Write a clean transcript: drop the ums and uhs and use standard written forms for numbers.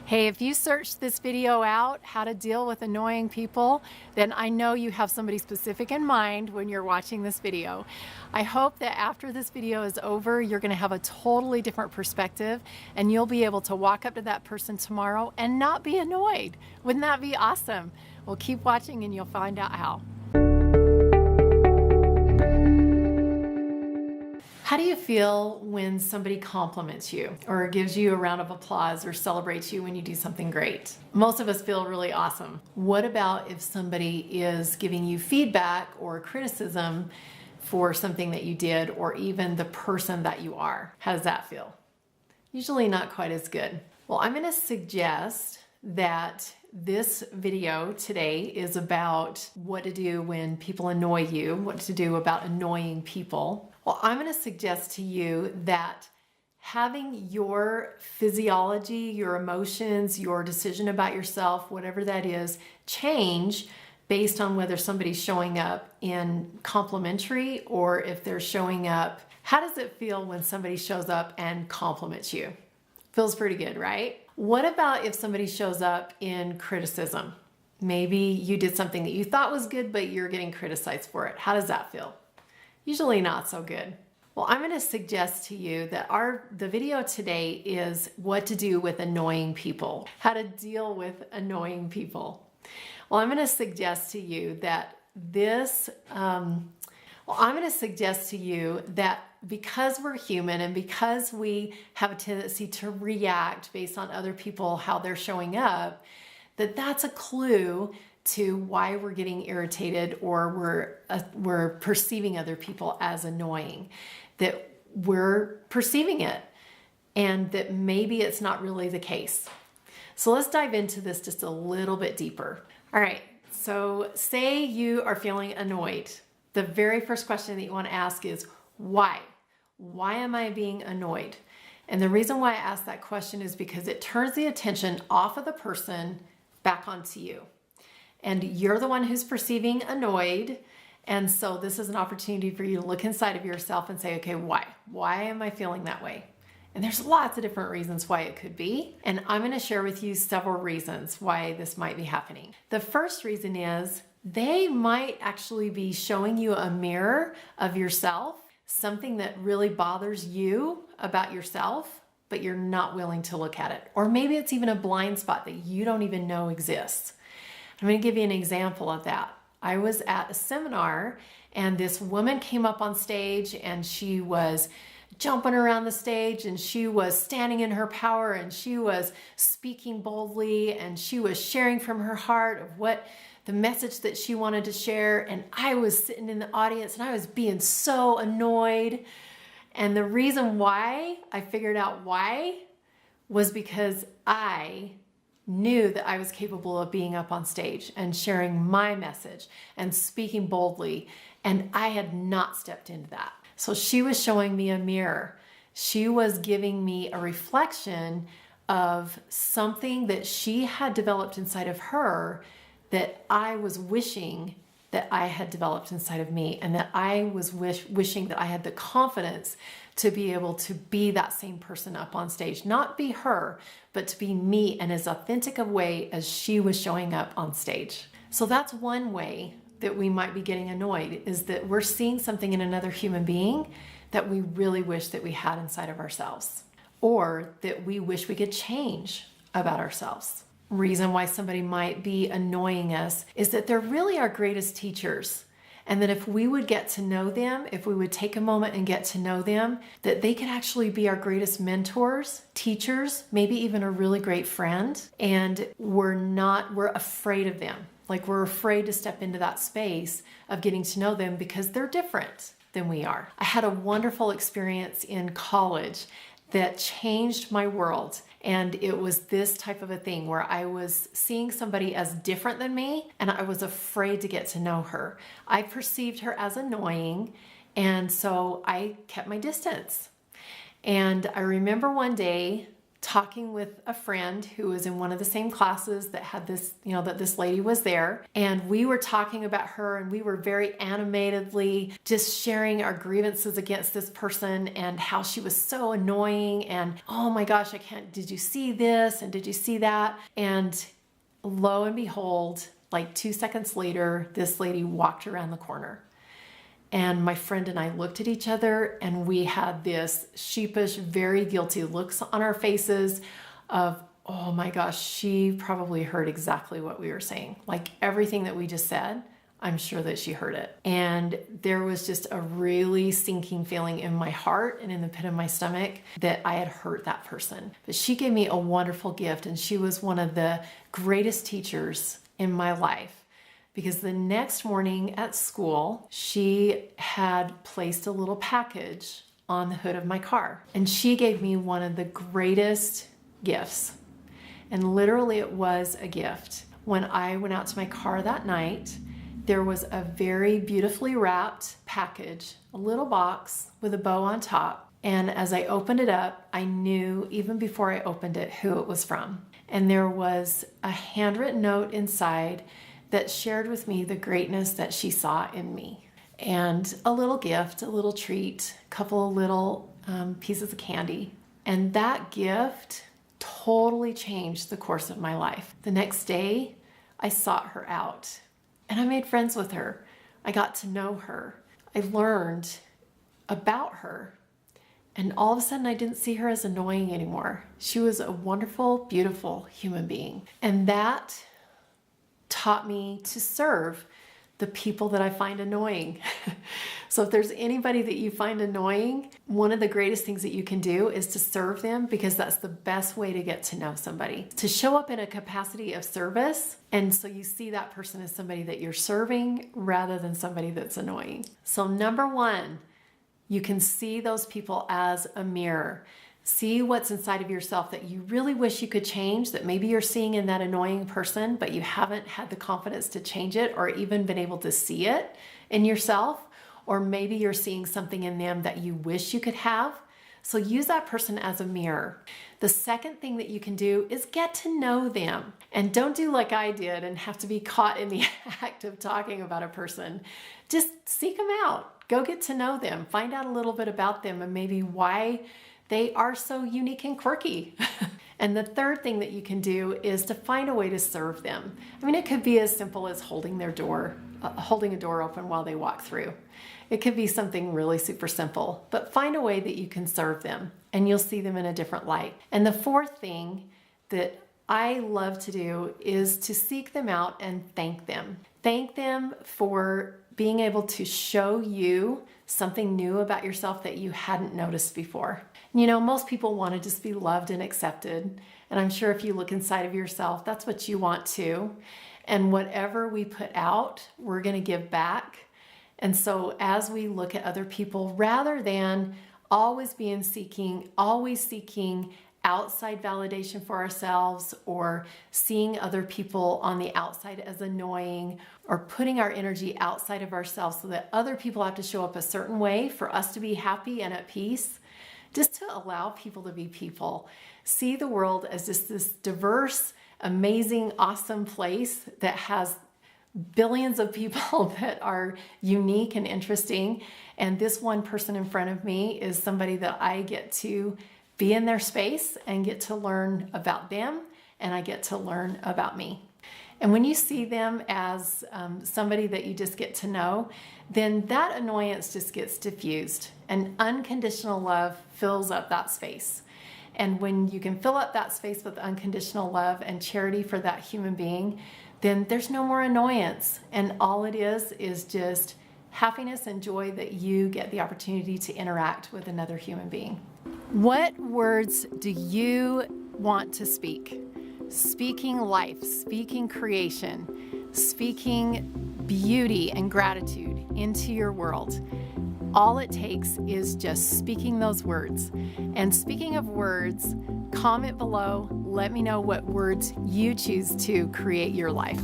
Hey, if you searched this video out, how to deal with annoying people, then I know you have somebody specific in mind when you're watching this video. I hope that after this video is over, you're going to have a totally different perspective and you'll be able to walk up to that person tomorrow and not be annoyed. Wouldn't that be awesome? Well, keep watching and you'll find out how. How do you feel when somebody compliments you or gives you a round of applause or celebrates you when you do something great? Most of us feel really awesome. What about if somebody is giving you feedback or criticism for something that you did or even the person that you are? How does that feel? Usually not quite as good. Well, I'm going to suggest that this video today is about what to do when people annoy you, what to do about annoying people. Well, I'm going to suggest to you that having your physiology, your emotions, your decision about yourself, whatever that is, change based on whether somebody's showing up in complimentary or if they're showing up. How does it feel when somebody shows up and compliments you? Feels pretty good, right? What about if somebody shows up in criticism? Maybe you did something that you thought was good, but you're getting criticized for it. How does that feel? Usually not so good. Well, I'm going to suggest to you that the video today is what to do with annoying people, how to deal with annoying people. Well, I'm going to suggest to you that because we're human and because we have a tendency to react based on other people, how they're showing up, that's a clue to why we're getting irritated or we're perceiving other people as annoying, that we're perceiving it and that maybe it's not really the case. So let's dive into this just a little bit deeper. All right, so say you are feeling annoyed. The very first question that you want to ask is, why? Why am I being annoyed? And the reason why I ask that question is because it turns the attention off of the person back onto you. And you're the one who's perceiving annoyed. And so this is an opportunity for you to look inside of yourself and say, okay, why? Why am I feeling that way? And there's lots of different reasons why it could be. And I'm going to share with you several reasons why this might be happening. The first reason is they might actually be showing you a mirror of yourself, something that really bothers you about yourself, but you're not willing to look at it. Or maybe it's even a blind spot that you don't even know exists. I'm going to give you an example of that. I was at a seminar and this woman came up on stage and she was jumping around the stage and she was standing in her power and she was speaking boldly and she was sharing from her heart of what the message that she wanted to share. And I was sitting in the audience and I was being so annoyed. And the reason why I figured out why was because I knew that I was capable of being up on stage and sharing my message and speaking boldly, and I had not stepped into that. So she was showing me a mirror. She was giving me a reflection of something that she had developed inside of her that I was wishing that I had developed inside of me, and that I was wishing that I had the confidence to be able to be that same person up on stage. Not be her, but to be me in as authentic a way as she was showing up on stage. So that's one way that we might be getting annoyed, is that we're seeing something in another human being that we really wish that we had inside of ourselves, or that we wish we could change about ourselves. Reason why somebody might be annoying us is that they're really our greatest teachers. And that if we would get to know them, if we would take a moment and get to know them, that they could actually be our greatest mentors, teachers, maybe even a really great friend. And we're afraid of them. Like we're afraid to step into that space of getting to know them because they're different than we are. I had a wonderful experience in college that changed my world. And it was this type of a thing where I was seeing somebody as different than me and I was afraid to get to know her. I perceived her as annoying, and so I kept my distance. And I remember one day talking with a friend who was in one of the same classes that had this, that this lady was there. And we were talking about her, and we were very animatedly just sharing our grievances against this person and how she was so annoying. And oh my gosh, did you see this? And did you see that? And lo and behold, like 2 seconds later, this lady walked around the corner. And my friend and I looked at each other, and we had this sheepish, very guilty looks on our faces of, oh my gosh, she probably heard exactly what we were saying. Like everything that we just said, I'm sure that she heard it. And there was just a really sinking feeling in my heart and in the pit of my stomach that I had hurt that person. But she gave me a wonderful gift, and she was one of the greatest teachers in my life. Because the next morning at school, she had placed a little package on the hood of my car. And she gave me one of the greatest gifts. And literally it was a gift. When I went out to my car that night, there was a very beautifully wrapped package, a little box with a bow on top. And as I opened it up, I knew even before I opened it who it was from. And there was a handwritten note inside that shared with me the greatness that she saw in me. And a little gift, a little treat, a couple of little pieces of candy. And that gift totally changed the course of my life. The next day, I sought her out and I made friends with her. I got to know her. I learned about her. And all of a sudden, I didn't see her as annoying anymore. She was a wonderful, beautiful human being. And that taught me to serve the people that I find annoying. So if there's anybody that you find annoying, one of the greatest things that you can do is to serve them, because that's the best way to get to know somebody. To show up in a capacity of service, and so you see that person as somebody that you're serving rather than somebody that's annoying. So number one, you can see those people as a mirror. See what's inside of yourself that you really wish you could change, that maybe you're seeing in that annoying person, but you haven't had the confidence to change it or even been able to see it in yourself. Or maybe you're seeing something in them that you wish you could have. So use that person as a mirror. The second thing that you can do is get to know them. And don't do like I did and have to be caught in the act of talking about a person. Just seek them out. Go get to know them. Find out a little bit about them and maybe why they are so unique and quirky. And the third thing that you can do is to find a way to serve them. I mean, it could be as simple as holding a door open while they walk through. It could be something really super simple, but find a way that you can serve them and you'll see them in a different light. And the fourth thing that I love to do is to seek them out and thank them. Thank them for being able to show you something new about yourself that you hadn't noticed before. You know, most people want to just be loved and accepted. And I'm sure if you look inside of yourself, that's what you want too. And whatever we put out, we're going to give back. And so as we look at other people, rather than always seeking outside validation for ourselves or seeing other people on the outside as annoying or putting our energy outside of ourselves so that other people have to show up a certain way for us to be happy and at peace, just to allow people to be people. See the world as just this diverse, amazing, awesome place that has billions of people that are unique and interesting. And this one person in front of me is somebody that I get to be in their space and get to learn about them, and I get to learn about me. And when you see them as somebody that you just get to know, then that annoyance just gets diffused, and unconditional love fills up that space. And when you can fill up that space with unconditional love and charity for that human being, then there's no more annoyance. And all it is just happiness and joy that you get the opportunity to interact with another human being. What words do you want to speak? Speaking life, speaking creation, speaking beauty and gratitude into your world. All it takes is just speaking those words. And speaking of words, comment below. Let me know what words you choose to create your life.